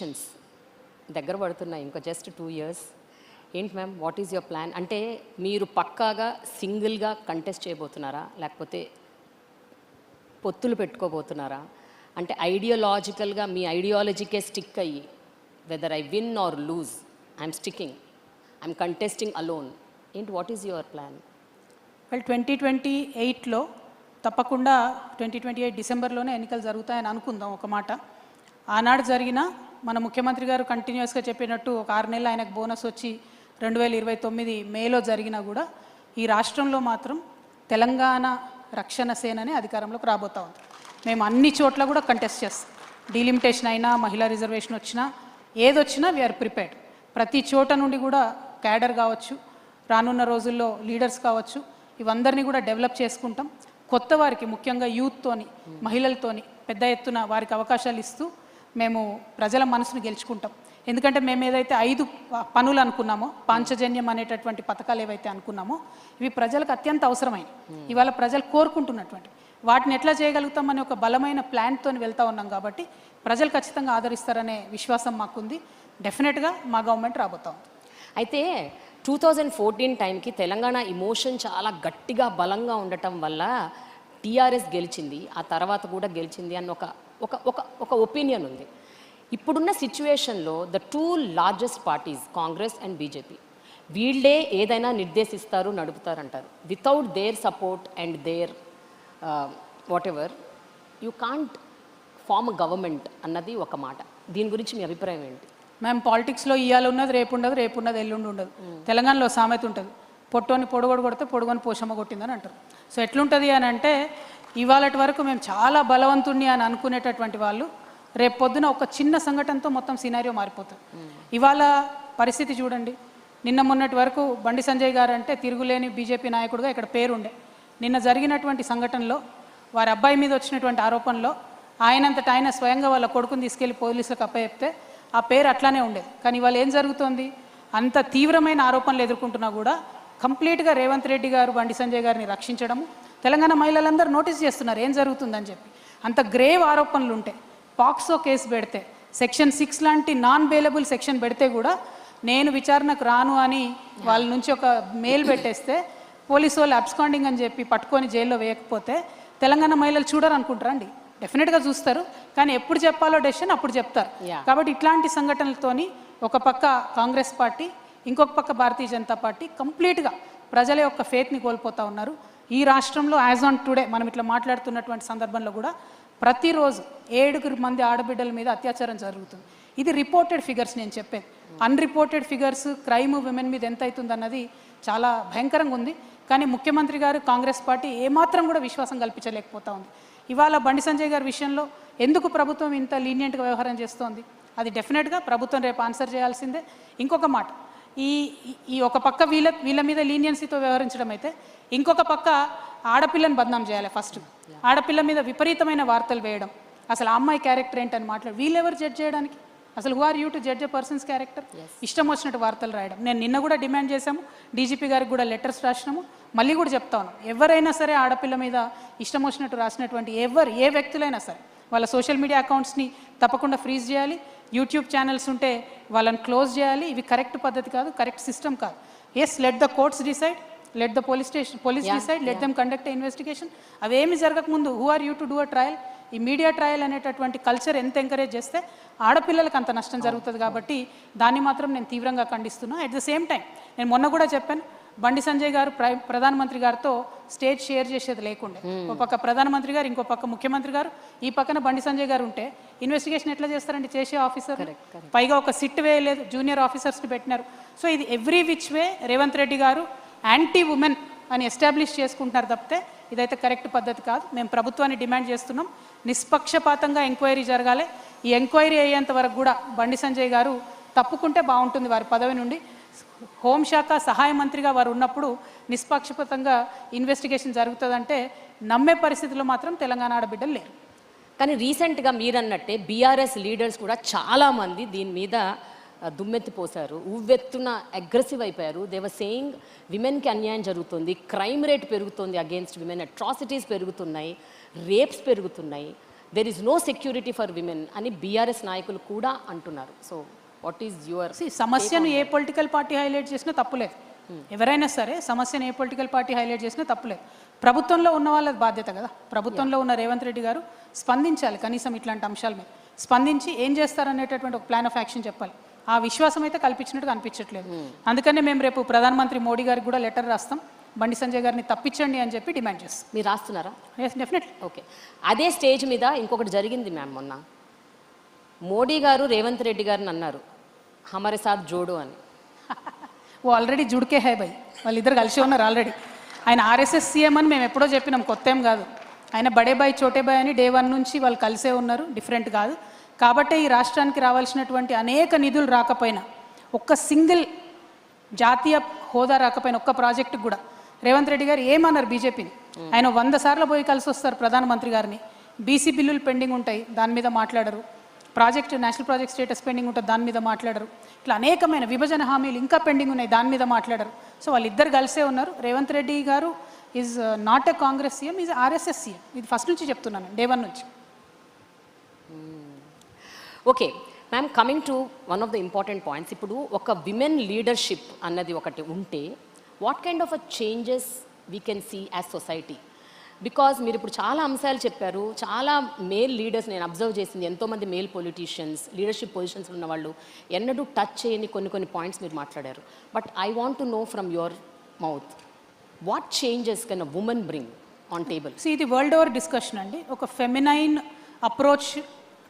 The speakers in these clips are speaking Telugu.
ఎలక్షన్స్ దగ్గర పడుతున్నాయి, ఇంకా జస్ట్ 2 years. ఏంటి ma'am, what is your plan? అంటే మీరు పక్కాగా సింగిల్గా కంటెస్ట్ చేయబోతున్నారా, లేకపోతే పొత్తులు పెట్టుకోబోతున్నారా? అంటే ఐడియాలజికల్గా మీ ఐడియాలజీకే స్టిక్ అయ్యి whether I win or lose I'm sticking, I'm contesting alone, ఏంటి, what is your plan? Well 2028లో తప్పకుండా 2028 డిసెంబర్లోనే ఎన్నికలు జరుగుతాయని అనుకుందాం. ఒక మాట ఆనాడు జరిగిన మన ముఖ్యమంత్రి గారు కంటిన్యూస్గా చెప్పినట్టు ఒక 6 నెలలు ఆయనకు బోనస్ వచ్చి 2029 మేలో జరిగినా కూడా ఈ రాష్ట్రంలో మాత్రం తెలంగాణ రక్షణ సేననే అధికారంలోకి రాబోతా ఉంది. మేము అన్ని చోట్ల కూడా కంటెస్ట్ చేస్తాం. డీలిమిటేషన్ అయినా, మహిళా రిజర్వేషన్ వచ్చినా, ఏదొచ్చినా వీఆర్ ప్రిపేర్డ్. ప్రతి చోట నుండి కూడా క్యాడర్ కావచ్చు, రానున్న రోజుల్లో లీడర్స్ కావచ్చు, ఇవందరినీ కూడా డెవలప్ చేసుకుంటాం. కొత్త వారికి, ముఖ్యంగా యూత్తోని, మహిళలతోని పెద్ద ఎత్తున వారికి అవకాశాలు ఇస్తూ మేము ప్రజల మనసును గెలుచుకుంటాం. ఎందుకంటే మేము ఏదైతే 5 పనులు అనుకున్నామో, పాంచజన్యం అనేటటువంటి పథకాలు ఏవైతే అనుకున్నామో, ఇవి ప్రజలకు అత్యంత అవసరమైనవి, ఇవాళ ప్రజలు కోరుకుంటున్నటువంటి వాటిని ఎట్లా చేయగలుగుతామని ఒక బలమైన ప్లాన్తో వెళ్తూ ఉన్నాం. కాబట్టి ప్రజలు ఖచ్చితంగా ఆదరిస్తారనే విశ్వాసం మాకుంది. డెఫినెట్గా మా గవర్నమెంట్ రాబోతాం. అయితే 2014 టైంకి తెలంగాణ ఇమోషన్ చాలా గట్టిగా బలంగా ఉండటం వల్ల టీఆర్ఎస్ గెలిచింది, ఆ తర్వాత కూడా గెలిచింది అన్న ఒక ఒపీనియన్ ఉంది. ఇప్పుడున్న సిచ్యువేషన్లో the 2 largest parties Congress and BJP, వీళ్ళే ఏదైనా నిర్దేశిస్తారు, నడుపుతారంటారు. Without their support and their whatever you can't form a government అన్నది ఒక మాట. దీని గురించి మీ అభిప్రాయం ఏంటి? మేము పాలిటిక్స్లో ఇవాళ ఉన్నది రేపు ఉండదు, రేపు ఉన్నది ఎల్లుండి ఉండదు. తెలంగాణలో సామెత ఉంటుంది, పొట్టోని పొడగొడు కొడితే పొడుగొని పోషమ్మ కొట్టిందని అంటారు. సో ఎట్లుంటుంది అని అంటే, ఇవాళటి వరకు మేము చాలా బలవంతుణ్ణి అని అనుకునేటటువంటి వాళ్ళు రేపు పొద్దున ఒక చిన్న సంఘటనతో మొత్తం సినారియో మారిపోతుంది. ఇవాళ పరిస్థితి చూడండి. నిన్న మొన్నటి వరకు బండి సంజయ్ గారు అంటే తిరుగులేని బీజేపీ నాయకుడిగా ఇక్కడ పేరుండే. నిన్న జరిగినటువంటి సంఘటనలో వారి అబ్బాయి మీద వచ్చినటువంటి ఆరోపణలో ఆయనంతట ఆయన స్వయంగా వాళ్ళ కొడుకుని తీసుకెళ్లి పోలీసులకు అప్పచెప్తే ఆ పేరు అట్లానే ఉండేది. కానీ ఇవాళ ఏం జరుగుతోంది, అంత తీవ్రమైన ఆరోపణలు ఎదుర్కొంటున్నా కూడా కంప్లీట్గా రేవంత్ రెడ్డి గారు బండి సంజయ్ గారిని రక్షించడము, తెలంగాణ మహిళలందరూ నోటీస్ చేస్తున్నారు ఏం జరుగుతుందని చెప్పి. అంత గ్రేవ్ ఆరోపణలు ఉంటే పాక్సో కేసు పెడితే, సెక్షన్ 6 లాంటి నాన్ బెయిలబుల్ సెక్షన్ పెడితే కూడా నేను విచారణకు రాను అని వాళ్ళ నుంచి ఒక మెయిల్ పెట్టేస్తే పోలీసు వాళ్ళు అబ్స్కాండింగ్ అని చెప్పి పట్టుకొని జైల్లో వేయకపోతే తెలంగాణ మహిళలు చూడరు అనుకుంటారండి? డెఫినెట్గా చూస్తారు, కానీ ఎప్పుడు చెప్పాలో డెసిషన్ అప్పుడు చెప్తారు. కాబట్టి ఇట్లాంటి సంఘటనలతోని ఒక పక్క కాంగ్రెస్ పార్టీ, ఇంకొక పక్క భారతీయ జనతా పార్టీ కంప్లీట్గా ప్రజల యొక్క ఫేత్ని కోల్పోతూ ఉన్నారు. ఈ రాష్ట్రంలో యాజ్ ఆన్ టుడే మనం ఇట్లా మాట్లాడుతున్నటువంటి సందర్భంలో కూడా ప్రతిరోజు 7 మంది ఆడబిడ్డల మీద అత్యాచారం జరుగుతుంది. ఇది రిపోర్టెడ్ ఫిగర్స్ నేను చెప్పేది. అన్రిపోర్టెడ్ ఫిగర్స్ క్రైమ్ విమెన్ మీద ఎంత అవుతుంది అన్నది చాలా భయంకరంగా ఉంది. కానీ ముఖ్యమంత్రి గారు, కాంగ్రెస్ పార్టీ ఏమాత్రం కూడా విశ్వాసం కల్పించలేకపోతూ ఉంది. ఇవాళ బండి సంజయ్ గారి విషయంలో ఎందుకు ప్రభుత్వం ఇంత లీనియంట్గా వ్యవహారం చేస్తోంది, అది డెఫినెట్గా ప్రభుత్వం రేపు ఆన్సర్ చేయాల్సిందే. ఇంకొక మాట, ఈ ఒక పక్క వీళ్ళ మీద లీనియన్సీతో వ్యవహరించడం అయితే, ఇంకొక పక్క ఆడపిల్లని బదనాం చేయాలి. ఫస్ట్ ఆడపిల్ల మీద విపరీతమైన వార్తలు వేయడం, అసలు ఆ అమ్మాయి క్యారెక్టర్ ఏంటని మాట్లాడు, వీళ్ళెవరు జడ్జ్ చేయడానికి? అసలు who are you to judge a person's character? ఇష్టం వచ్చినట్టు వార్తలు రాయడం. నేను నిన్న కూడా డిమాండ్ చేశాము, డీజీపీ గారికి కూడా లెటర్స్ రాసినాము, మళ్ళీ కూడా చెప్తా ఉన్నాం, ఎవరైనా సరే ఆడపిల్ల మీద ఇష్టం వచ్చినట్టు రాసినటువంటి ఏ వ్యక్తులైనా సరే వాళ్ళ సోషల్ మీడియా అకౌంట్స్ని తప్పకుండా ఫ్రీజ్ చేయాలి. యూట్యూబ్ ఛానల్స్ ఉంటే వాళ్ళని క్లోజ్ చేయాలి. ఇవి కరెక్ట్ పద్ధతి కాదు, కరెక్ట్ సిస్టమ్ కాదు. Yes, let the courts decide, let the police decide, let them conduct investigation. అవేమి జరగకముందు who are you to do a trial? ఈ మీడియా ట్రయల్ అనేటటువంటి కల్చర్ ఎంత ఎంకరేజ్ చేస్తే ఆడపిల్లలకు అంత నష్టం జరుగుతుంది. కాబట్టి దాన్ని మాత్రం నేను తీవ్రంగా ఖండిస్తున్నా. అట్ ద సేమ్ టైం నేను మొన్న కూడా చెప్పాను, బండి సంజయ్ గారు ప్రధానమంత్రి గారితో స్టేజ్ షేర్ చేసేది లేకుండే. ఒక పక్క ప్రధానమంత్రి గారు, ఇంకో పక్క ముఖ్యమంత్రి గారు, ఈ పక్కన బండి సంజయ్ గారు ఉంటే ఇన్వెస్టిగేషన్ ఎట్లా చేస్తారండి చేసే ఆఫీసర్? పైగా ఒక సిట్ వేయలేదు, జూనియర్ ఆఫీసర్స్ని పెట్టినారు. సో ఇది every which way Revanth Reddy గారు యాంటీ ఉమెన్ అని ఎస్టాబ్లిష్ చేసుకుంటున్నారు తప్పితే ఇదైతే కరెక్ట్ పద్ధతి కాదు. మేము ప్రభుత్వాన్ని డిమాండ్ చేస్తున్నాం, నిష్పక్షపాతంగా ఎంక్వైరీ జరగాలి. ఈ ఎంక్వైరీ అయ్యేంత వరకు కూడా బండి సంజయ్ గారు తప్పుకుంటే బాగుంటుంది వారి పదవి నుండి. హోంశాఖ సహాయ మంత్రిగా వారు ఉన్నప్పుడు నిష్పక్షపాతంగా ఇన్వెస్టిగేషన్ జరుగుతుందంటే నమ్మే పరిస్థితిలో మాత్రం తెలంగాణ ఆడబిడ్డలు లేరు. కానీ రీసెంట్గా మీరన్నట్టే బీఆర్ఎస్ లీడర్స్ కూడా చాలామంది దీని మీద దుమ్మెత్తిపోశారు, ఉవ్వెత్తున అగ్రెసివ్ అయిపోయారు. దే వర్ సేయింగ్ విమెన్కి అన్యాయం జరుగుతుంది, క్రైమ్ రేట్ పెరుగుతుంది అగేన్స్ట్ విమెన్, అట్రాసిటీస్ పెరుగుతున్నాయి, రేప్స్ పెరుగుతున్నాయి. There is no security for women అని బీఆర్ఎస్ నాయకులు కూడా అంటున్నారు. సో వాట్ ఈజ్ యువర్ సమస్యను ఏ పొలిటికల్ పార్టీ హైలైట్ చేసినా తప్పులేదు. ఎవరైనా సరే సమస్యను ఏ పొలిటికల్ పార్టీ హైలైట్ చేసినా తప్పులేదు. ప్రభుత్వంలో ఉన్న వాళ్ళ బాధ్యత కదా. ప్రభుత్వంలో ఉన్న రేవంత్ రెడ్డి గారు స్పందించాలి, కనీసం ఇట్లాంటి అంశాల మీద స్పందించి ఏం చేస్తారనేటటువంటి ఒక ప్లాన్ ఆఫ్ యాక్షన్ చెప్పాలి. ఆ విశ్వాసం అయితే కల్పించినట్టు అనిపించట్లేదు. అందుకనే మేము రేపు ప్రధానమంత్రి మోడీ గారికి కూడా లెటర్ రాస్తాం, బండి సంజయ్ గారిని తప్పించండి అని చెప్పి డిమాండ్ చేస్తాం. మీరు రాస్తున్నారా? Yes, definitely. ఓకే. అదే స్టేజ్ మీద ఇంకొకటి జరిగింది మ్యామ్. మొన్న మోడీ గారు రేవంత్ రెడ్డి గారిని అన్నారు హమారే సాత్ జోడో అని. ఓ ఆల్రెడీ జుడికే హై బై, వాళ్ళిద్దరు కలిసి ఉన్నారు ఆల్రెడీ. ఆయన ఆర్ఎస్ఎస్ సీఎం అని మేము ఎప్పుడో చెప్పినాం, కొత్త ఏం కాదు. ఆయన బడే బాయ్ చోటే బాయ్ అని డే 1 నుంచి వాళ్ళు కలిసే ఉన్నారు, డిఫరెంట్ కాదు. కాబట్టే ఈ రాష్ట్రానికి రావాల్సినటువంటి అనేక నిధులు రాకపోయినా, ఒక్క సింగిల్ జాతీయ హోదా రాకపోయినా, ఒక్క ప్రాజెక్టుకు కూడా రేవంత్ రెడ్డి గారు ఏమన్నారు బీజేపీని? ఆయన 100 సార్లు పోయి కలిసి వస్తారు ప్రధానమంత్రి గారిని. బీసీ బిల్లులు పెండింగ్ ఉంటాయి, దాని మీద మాట్లాడరు. Project national project status pending ఉంటుంది, దాని మీద మాట్లాడరు. ఇట్లా అనేకమైన విభజన హామీలు ఇంకా పెండింగ్ ఉన్నాయి, దాని మీద మాట్లాడరు. సో వాళ్ళిద్దరు కలిసే ఉన్నారు. రేవంత్ రెడ్డి గారు is not a Congress CM, is RSS CM. ఇది ఫస్ట్ నుంచి చెప్తున్నాను, డే 1 నుంచి. Okay ma'am, coming to one of the important points. ఇప్పుడు ఒక విమెన్ లీడర్షిప్ అన్నది ఒకటి ఉంటే what kind of a changes we can see as society? Because మీరు ఇప్పుడు చాలా అంశాలు చెప్పారు. చాలా మేల్ లీడర్స్ నేను అబ్జర్వ్ చేసింది, ఎంతోమంది మేల్ పొలిటీషియన్స్ లీడర్షిప్ పొజిషన్స్ ఉన్న వాళ్ళు ఎన్నడూ టచ్ చేయని కొన్ని పాయింట్స్ మీరు మాట్లాడారు. But I want to know from your mouth what changes can a women bring on table? So ఇది వరల్డ్ ఓవర్ డిస్కషన్ అండి. ఒక feminine approach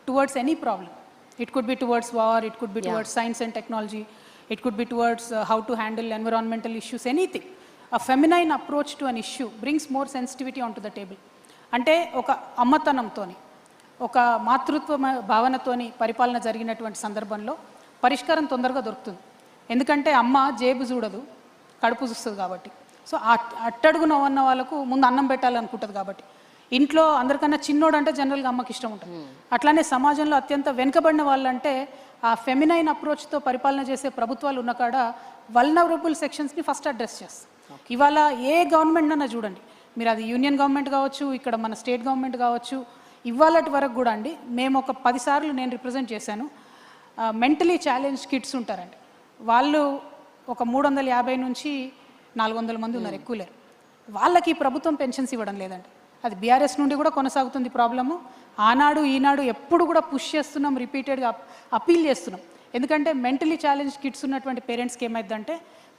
towards any problem. It could be towards war, it could be towards science and technology, it could be towards how to handle environmental issues, anything. A feminine approach to an issue brings more sensitivity onto the table. అంటే ఒక అమ్మతనంతోని, ఒక మాతృత్వ భావనతోని పరిపాలన జరిగినటువంటి సందర్భంలో పరిష్కారం తొందరగా దొరుకుతుంది. ఎందుకంటే అమ్మ జేబు చూడదు, కడుపు చూస్తుంది కాబట్టి. సో అట్టడుగున ఉన్న వాళ్ళకు ముందు అన్నం పెట్టాలనుకుంటుంది కాబట్టి. ఇంట్లో అందరికన్నా చిన్నోడు అంటే జనరల్గా అమ్మకి ఇష్టం ఉంటుంది. అట్లానే సమాజంలో అత్యంత వెనుకబడిన వాళ్ళంటే ఆ ఫెమినైన్ అప్రోచ్తో పరిపాలన చేసే ప్రభుత్వాలు ఉన్న కాడ వల్నరబుల్ సెక్షన్స్ని ఫస్ట్ అడ్రస్ చేస్తారు. ఇవాళ ఏ గవర్నమెంట్ అన్నా చూడండి, మీరు అది యూనియన్ గవర్నమెంట్ కావచ్చు, ఇక్కడ మన స్టేట్ గవర్నమెంట్ కావచ్చు, ఇవాళటి వరకు కూడా అండి, మేము ఒక 10 సార్లు నేను రిప్రజెంట్ చేశాను. మెంటలీ ఛాలెంజ్ కిడ్స్ ఉంటారండి. వాళ్ళు ఒక 350 నుంచి 400 మంది ఉన్నారు, ఎక్కువ లేరు. వాళ్ళకి ప్రభుత్వం పెన్షన్స్ ఇవ్వడం లేదండి. అది బీఆర్ఎస్ నుండి కూడా కొనసాగుతుంది ప్రాబ్లము. ఆనాడు ఈనాడు ఎప్పుడు కూడా పుష్ చేస్తున్నాం, రిపీటెడ్గా అపీల్ చేస్తున్నాం. ఎందుకంటే మెంటలీ ఛాలెంజ్ కిడ్స్ ఉన్నటువంటి పేరెంట్స్కి ఏమైందంటే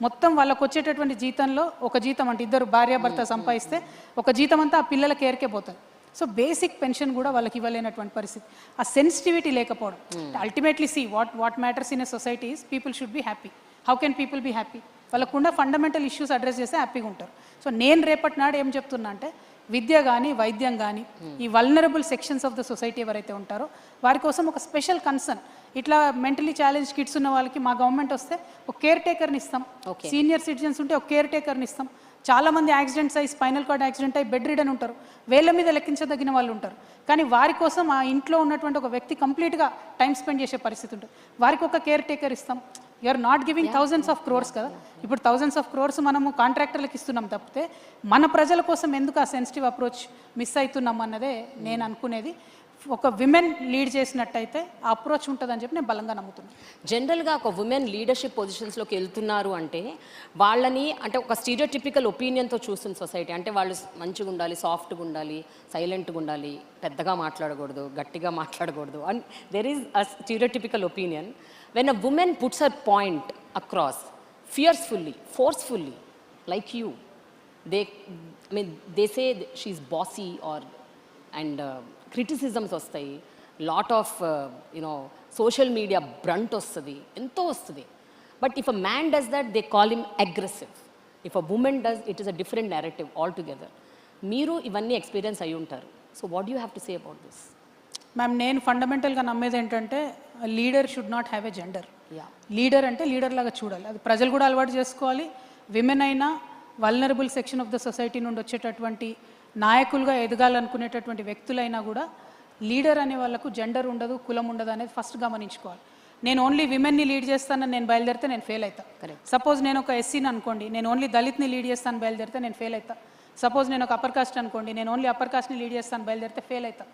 మొత్తం వాళ్ళకు వచ్చేటటువంటి జీతంలో ఒక జీతం అంటే ఇద్దరు భార్యాభర్త సంపాదిస్తే ఒక జీతం అంతా ఆ పిల్లల కేర్కే పోతుంది. సో బేసిక్ పెన్షన్ కూడా వాళ్ళకి ఇవ్వలేనటువంటి పరిస్థితి. ఆ సెన్సిటివిటీ లేకపోవడం. Ultimately see what matters in a society is people should be happy. How can people be happy? వాళ్ళకున్న ఫండమెంటల్ ఇష్యూస్ అడ్రస్ చేస్తే హ్యాపీగా ఉంటారు. సో నేను రేపటి నాడు ఏం చెప్తున్నా అంటే విద్య కానీ వైద్యం కానీ ఈ vulnerable sections of the society ఎవరైతే ఉంటారో వారి కోసం ఒక స్పెషల్ కన్సర్న్. ఇట్లా మెంటలీ ఛాలెంజ్ కిడ్స్ ఉన్న వాళ్ళకి మా గవర్నమెంట్ వస్తే ఒక కేర్ టేకర్ని ఇస్తాం. సీనియర్ సిటిజన్స్ ఉంటే ఒక కేర్ టేకర్ని ఇస్తాం. చాలామంది యాక్సిడెంట్స్ అయ్యి స్పైనల్ కార్డ్ యాక్సిడెంట్ అయ్యి బెడ్ రిడన్ ఉంటారు, వేళ్ళ మీద లెక్కించదగిన వాళ్ళు ఉంటారు. కానీ వారి కోసం ఆ ఇంట్లో ఉన్నటువంటి ఒక వ్యక్తి కంప్లీట్గా టైం స్పెండ్ చేసే పరిస్థితి ఉంటుంది. వారికి ఒక కేర్ టేకర్ ఇస్తాం. You are not giving thousands of crores కదా. ఇప్పుడు థౌజండ్స్ ఆఫ్ క్రోర్స్ మనము కాంట్రాక్టర్లకు ఇస్తున్నాం తప్పితే మన ప్రజల కోసం ఎందుకు ఆ సెన్సిటివ్ అప్రోచ్ మిస్ అవుతున్నాం అన్నదే నేను అనుకునేది. ఒక విమెన్ లీడ్ చేసినట్టయితే ఆ అప్రోచ్ ఉంటుందని చెప్పి నేను బలంగా నమ్ముతున్నాను. జనరల్గా ఒక ఉమెన్ లీడర్షిప్ పొజిషన్స్లోకి వెళ్తున్నారు అంటే వాళ్ళని అంటే ఒక స్టీరియోటిపికల్ ఒపీనియన్తో చూస్తుంది సొసైటీ. అంటే వాళ్ళు మంచిగా ఉండాలి, సాఫ్ట్గా ఉండాలి, సైలెంట్గా ఉండాలి, పెద్దగా మాట్లాడకూడదు, గట్టిగా మాట్లాడకూడదు. And there is a stereotypical opinion. When a woman puts her point across fiercely, forcefully, like you, they say she's bossy and criticisms vastayi, lot of social media brunt vastadi, ento vastadi. But if a man does that, they call him aggressive. If a woman does, it is a different narrative altogether. Meeru ivanni experience ayi untaru. So what do you have to say about this? Ma'am, నేను ఫండమెంటల్గా నమ్మేది ఏంటంటే leader should not have a gender. Leader అంటే లీడర్ లాగా చూడాలి. అది ప్రజలు కూడా అలవాటు చేసుకోవాలి. విమెన్ అయినా vulnerable section of the society నుండి వచ్చేటటువంటి నాయకులుగా ఎదగాలనుకునేటటువంటి వ్యక్తులైనా కూడా లీడర్ అనే వాళ్ళకు జెండర్ ఉండదు, కులం ఉండదు అనేది ఫస్ట్ గమనించుకోవాలి. నేను ఓన్లీ విమెన్ని లీడ్ చేస్తానని నేను బయలుదేరితే నేను ఫెయిల్ అవుతా. సపోజ్ నేను ఒక ఎస్సీని అనుకోండి, నేను ఓన్లీ దళిత్ని లీడ్ చేస్తాను బయలుదేరితే నేను ఫెయిల్ అవుతా. సపోజ్ నేను ఒక అప్పర్ కాస్ట్ అనుకోండి, నేను ఓన్లీ అప్పర్ కాస్ట్ని లీడ్ చేస్తాను బయలుదేరితే ఫెయిల్ అవుతా.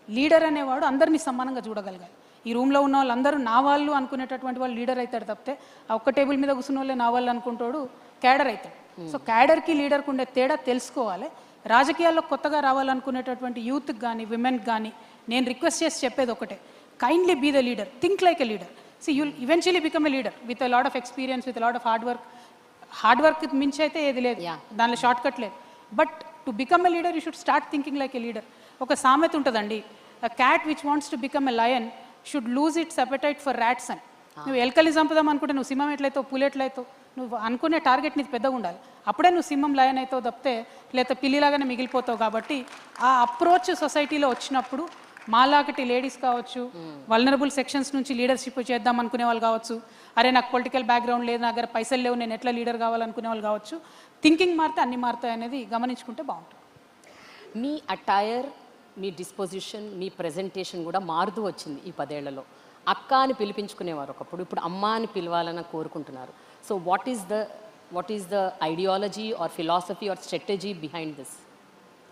లీడర్ అనేవాడు అందరినీ సమానంగా చూడగలగాలి. ఈ రూమ్లో ఉన్న వాళ్ళందరూ నా వాళ్ళు అనుకునేటటువంటి వాళ్ళు లీడర్ అవుతాడు తప్పితే ఆ ఒక్క టేబుల్ మీద కూర్చున్న వాళ్ళే నా వాళ్ళు అనుకుంటాడు క్యాడర్ అవుతాడు. సో క్యాడర్కి లీడర్కి ఉండే తేడా తెలుసుకోవాలి. రాజకీయాల్లో కొత్తగా రావాలనుకునేటటువంటి యూత్కి కానీ విమెన్కి కానీ నేను రిక్వెస్ట్ చేసి చెప్పేది ఒకటే, kindly be the leader, think like a leader. See you'll eventually become a leader with a lot of experience, with lot of hard work మించి అయితే ఏది లేదు, దానిలో షార్ట్ కట్ లేదు. But to become a leader you should start thinking like a leader. ఒక సామెత ఉంటుందండి, a cat which wants to become a lion should lose its appetite for rats అని. నువ్వు ఎలకలి చంపుదాం అనుకుంటే నువ్వు సింహం ఎట్లయితావు, పులి ఎట్లయితావు, నువ్వు అనుకునే టార్గెట్ నీది పెద్దగా ఉండాలి, అప్పుడే నువ్వు సింహం లయన్ అవుతావు తప్పితే లేకపోతే పిల్లిలాగానే మిగిలిపోతావు. కాబట్టి ఆ అప్రోచ్ సొసైటీలో వచ్చినప్పుడు మాలాగటి లేడీస్ కావచ్చు, వల్నరబుల్ సెక్షన్స్ నుంచి లీడర్షిప్ చేద్దాం అనుకునే వాళ్ళు కావచ్చు, అరే నాకు పొలిటికల్ బ్యాక్గ్రౌండ్ లేదు, నా దగ్గర పైసలు లేవు, నేను ఎట్లా లీడర్ కావాలనుకునే వాళ్ళు కావచ్చు, థింకింగ్ మారితే అన్ని మారుతాయి అనేది గమనించుకుంటే బాగుంటుంది. మీ అటైర్, మీ డిస్పోజిషన్, మీ ప్రెజెంటేషన్ కూడా మారుతూ వచ్చింది ఈ 10 ఏళ్లలో. అక్క అని పిలిపించుకునేవారు ఒకప్పుడు, ఇప్పుడు అమ్మ అని పిలవాలని కోరుకుంటున్నారు. So what is the ideology or philosophy or strategy behind this?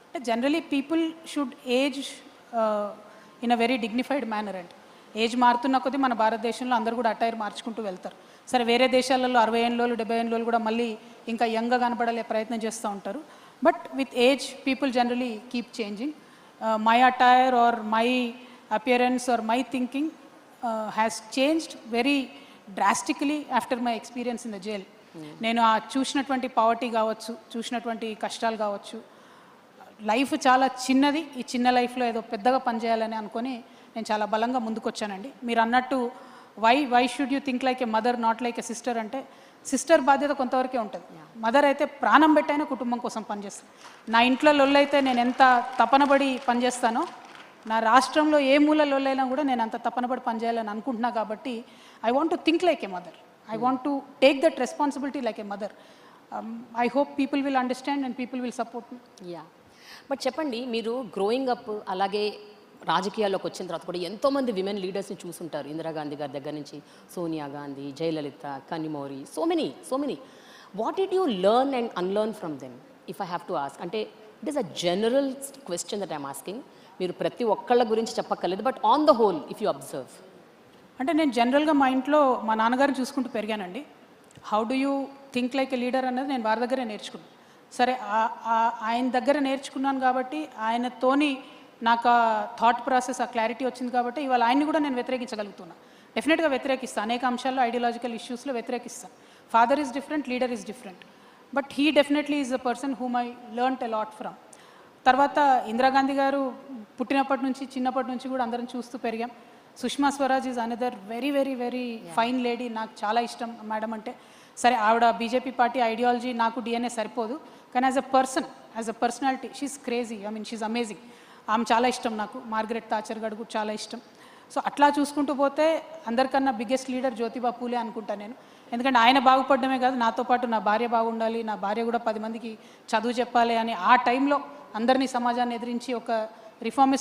అంటే generally people should age in a very dignified manner. And age మారుతున్న కొద్దీ మన భారతదేశంలో అందరూ కూడా అటైర్ మార్చుకుంటూ వెళ్తారు. సరే వేరే దేశాలలో 60 ఏళ్ళు 70 ఏళ్ళు కూడా మళ్ళీ ఇంకా యంగ్గా కనపడలే ప్రయత్నం చేస్తూ ఉంటారు. But with age people generally keep changing. My attire or my appearance or my thinking has changed very drastically after my experience in the jail. నేను ఆ చూసినటువంటి పావర్టీ కావచ్చు, చూసినటువంటి కష్టాలు కావచ్చు, లైఫ్ చాలా చిన్నది, ఈ చిన్న లైఫ్లో ఏదో పెద్దగా పనిచేయాలని అనుకొని నేను చాలా బలంగా ముందుకొచ్చానండి. మీరు అన్నట్టు why should you think like a mother not like a sister అంటే, సిస్టర్ బాధ్యత కొంతవరకే ఉంటుంది, మదర్ అయితే ప్రాణం పెట్టైనా కుటుంబం కోసం పనిచేస్తాను. నా ఇంట్లో లొల్లైతే నేను ఎంత తపనబడి పనిచేస్తానో, నా రాష్ట్రంలో ఏ మూల లొల్లైనా కూడా నేను అంత తపనబడి పనిచేయాలని అనుకుంటున్నా. కాబట్టి I want to think like a mother, I want to take that responsibility like a mother. I hope people will understand and people will support me. Yeah, but చెప్పండి, మీరు గ్రోయింగ్ అప్ అలాగే రాజకీయాల్లోకి వచ్చిన తర్వాత కూడా ఎంతోమంది విమెన్ లీడర్స్ని చూసుంటారు. ఇందిరాగాంధీ గారి దగ్గర నుంచి Sonia Gandhi, Jayalalitha, Kanimozhi, so many. What did you learn and unlearn from them if I have to ask? అంటే it is a general question that I'm asking. మీరు ప్రతి ఒక్కళ్ళ గురించి చెప్పక్కర్లేదు, but on the whole if you observe. అంటే నేను జనరల్గా మా ఇంట్లో మా నాన్నగారిని చూసుకుంటూ పెరిగానండి. How do you think like a leader అనేది నేను వారి దగ్గరే నేర్చుకున్నాను. సరే ఆయన దగ్గర నేర్చుకున్నాను కాబట్టి ఆయనతోని నాకు ఆ థాట్ ప్రాసెస్, ఆ క్లారిటీ వచ్చింది కాబట్టి ఇవాళ ఆయన్ని కూడా నేను వ్యతిరేకించగలుగుతున్నాను. డెఫినెట్గా వ్యతిరేకిస్తాను, అనేక అంశాల్లో ఐడియాలజికల్ ఇష్యూస్లో వ్యతిరేకిస్తాను. Father is different, leader is different, but he definitely is the person whom I learnt a lot from. తర్వాత ఇందిరాగాంధీ గారు పుట్టినప్పటి నుంచి చిన్నప్పటి నుంచి కూడా అందరం చూస్తూ పెరిగాం. Sushma Swaraj is another very very very fine lady, నాకు చాలా ఇష్టం మేడం అంటే. సరే ఆవిడ బీజేపీ పార్టీ ఐడియాలజీ నాకు డిఎన్ఏ సరిపోదు, కానీ as a personality she's crazy, I mean she's amazing. ఆమె చాలా ఇష్టం నాకు. మార్గరెట్ థాచర్ గారు కూడా చాలా ఇష్టం. సో అట్లా చూసుకుంటూ పోతే అందరికన్నా బిగ్గెస్ట్ లీడర్ జ్యోతిబా పూలే అనుకుంటాను నేను. ఎందుకంటే ఆయన బాగుపడమే కాదు, నాతో పాటు నా భార్య బాగుండాలి, నా భార్య కూడా 10 మందికి చదువు చెప్పాలి అని ఆ టైంలో అందరినీ సమాజాన్ని ఎదిరించి ఒక రిఫార్మిస్ట్